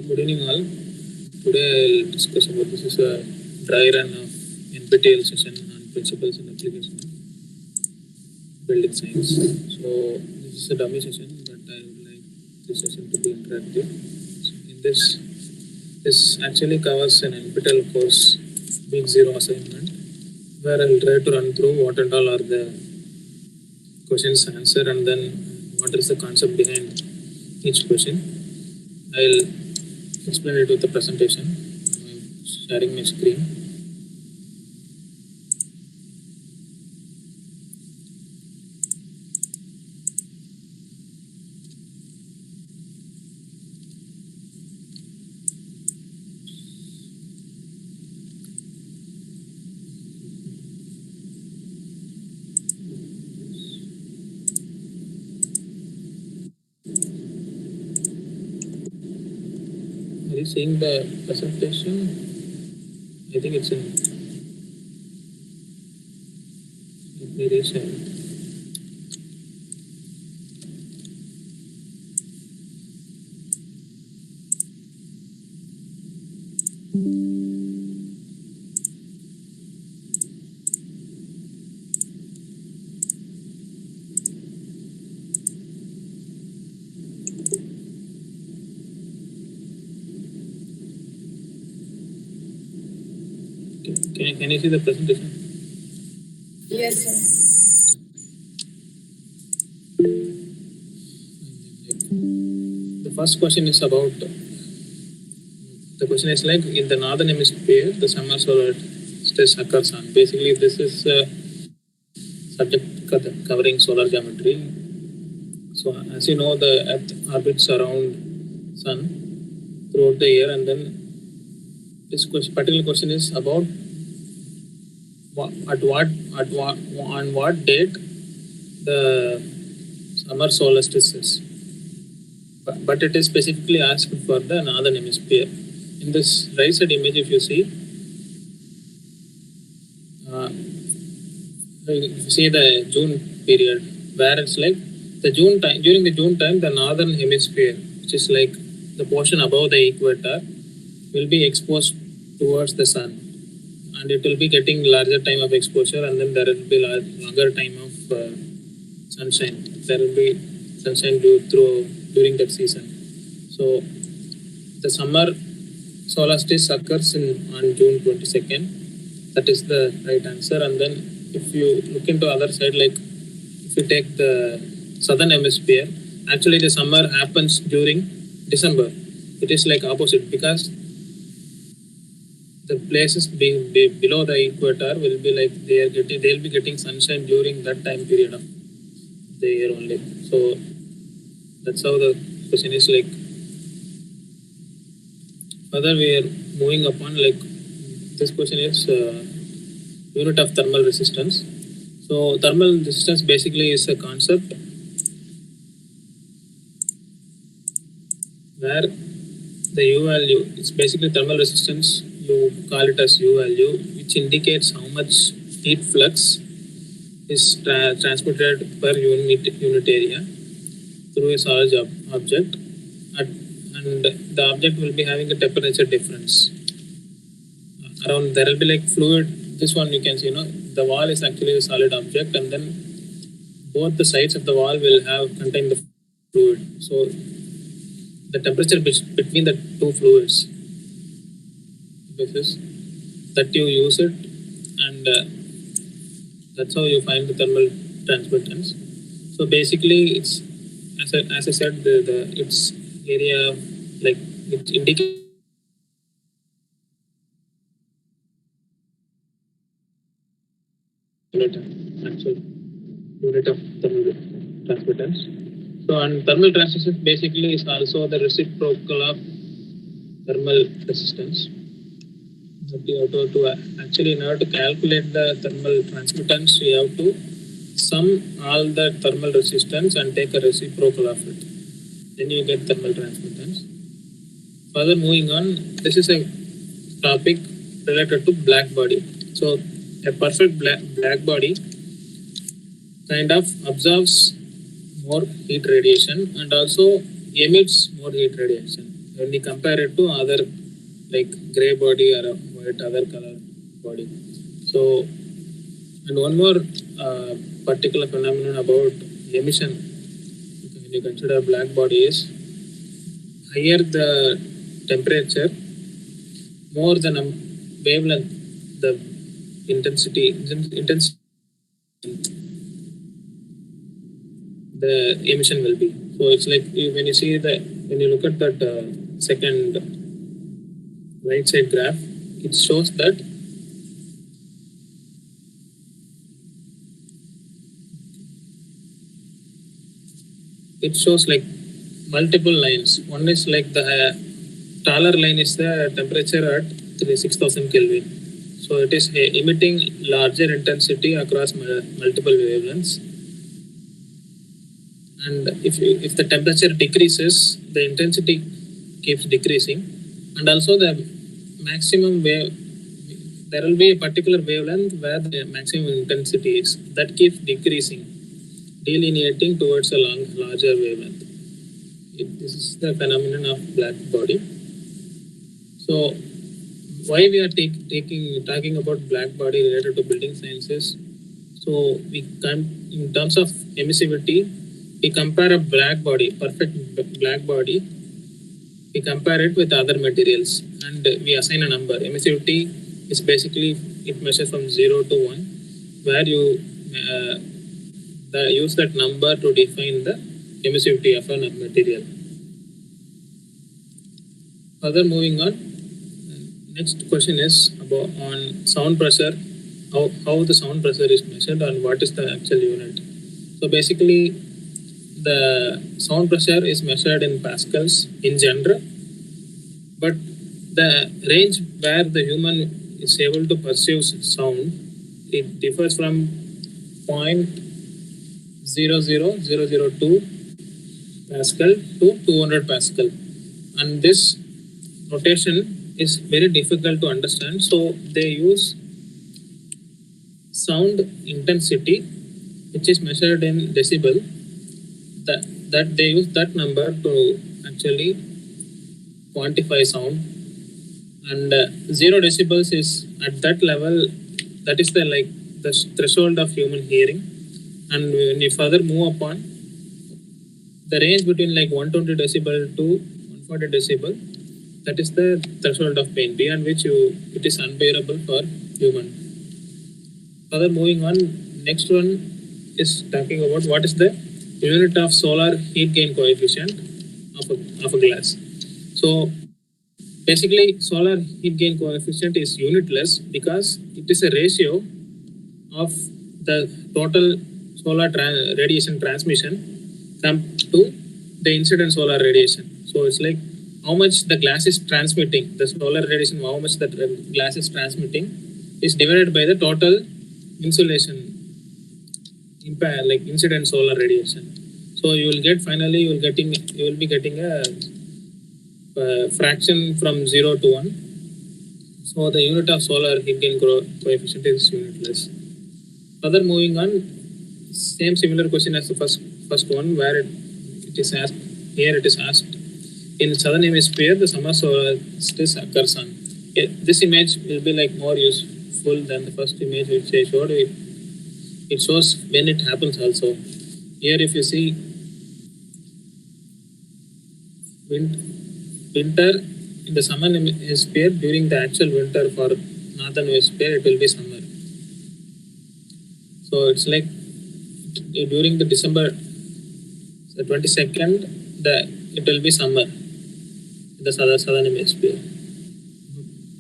Good evening, all. Today I'll discuss about this is a dry run of NPTEL session on principles and application of building science. So this is a dummy session, but I would like this session to be interactive. So in this actually covers an NPTEL course, Week 0 assignment, where I'll try to run through what and all are the questions answered, and then what is the concept behind each question. I'll explain it with the presentation. I'm sharing my screen. Are you seeing the presentation? I think it's in. Let me reshare it. Can you see the presentation? Yes, sir. The first question is about. The question is like, in the northern hemisphere, the summer solar stress occurs on. Basically, this is a subject covering solar geometry. So as you know, the Earth orbits around Sun throughout the year, and then this particular question is about on what date the summer solstice is. But it is specifically asked for the northern hemisphere. In this right side image, if you see the June period, where it's like the June time, during the June time, the northern hemisphere, which is like the portion above the equator, will be exposed towards the sun, and it will be getting larger time of exposure, and then there will be longer time of sunshine. There will be sunshine during that season. So the summer solstice occurs on June 22nd. That is the right answer. And then if you look into other side, like if you take the southern hemisphere, actually the summer happens during December. It is like opposite, because the places being below the equator will be like they'll be getting sunshine during that time period of the year only. So that's how the question is like. Further, we are moving upon, like, this question is unit of thermal resistance. So thermal resistance basically is a concept where the U value, it's basically thermal resistance, you call it as U value, which indicates how much heat flux is transmitted per unit area through a solid object, and the object will be having a temperature difference. Around there will be like fluid. This one you can see, the wall is actually a solid object, and then both the sides of the wall will contain the fluid. So the temperature between the two fluids, basis that you use it, and that's how you find the thermal transmittance. So basically, it's as I said, its area, like it indicates actual unit of thermal transmittance. So, and thermal transmittance basically is also the reciprocal of thermal resistance. You have to actually, in order to calculate the thermal transmittance, you have to sum all the thermal resistance and take a reciprocal of it. Then you get thermal transmittance. Further moving on, this is a topic related to black body. So a perfect black body kind of absorbs more heat radiation and also emits more heat radiation when we compare it to other like gray body or a white other color body. So, and one more particular phenomenon about emission when you consider black body is higher the temperature, more the wavelength, the intensity, the emission will be. So it's like when you see when you look at that second right side graph, it shows that like multiple lines. One is like the taller line is the temperature at 6,000 Kelvin. So it is emitting larger intensity across multiple wavelengths. And if the temperature decreases, the intensity keeps decreasing, and also the maximum there will be a particular wavelength where the maximum intensity is, that keeps decreasing, delineating towards a larger wavelength. This is the phenomenon of black body. So why we are talking about black body related to building sciences? So we can, in terms of emissivity, we compare a black body, perfect black body, we compare it with other materials and we assign a number. Emissivity is basically, it measures from 0 to 1, where you use that number to define the emissivity of a material. Further moving on, next question is about on sound pressure, how the sound pressure is measured and what is the actual unit. So basically, the sound pressure is measured in pascals in general, but the range where the human is able to perceive sound, it differs from 0.00002 Pascal to 200 Pascal, and this notation is very difficult to understand. So they use sound intensity, which is measured in decibel. That they use that number to actually quantify sound, and 0 decibels is at that level, that is the threshold of human hearing. And when you further move upon, the range between 120 decibel to 140 decibel, that is the threshold of pain, beyond which it is unbearable for human. Further moving on, next one is talking about what is the unit of solar heat gain coefficient of a glass. So basically, solar heat gain coefficient is unitless because it is a ratio of the total solar radiation transmission to the incident solar radiation. So it's like how much the glass is transmitting, the solar radiation, how much the glass is transmitting is divided by the total insulation impact, incident solar radiation. So you will get finally you will be getting a fraction from 0 to 1. So the unit of solar heat gain coefficient is unitless. Further moving on, same similar question as the first one, where it is asked. Here it is asked, in southern hemisphere the summer solstice occurs on. This image will be more useful than the first image which I showed. It shows when it happens also. Here if you see winter in the southern hemisphere, during the actual winter for northern hemisphere it will be summer. So it's like during the December 22nd, it will be summer in the southern hemisphere.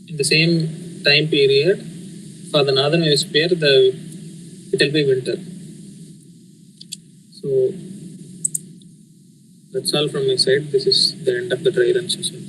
In the same time period for the northern hemisphere, it will be winter. So that's all from my side. This is the end of the dry run session.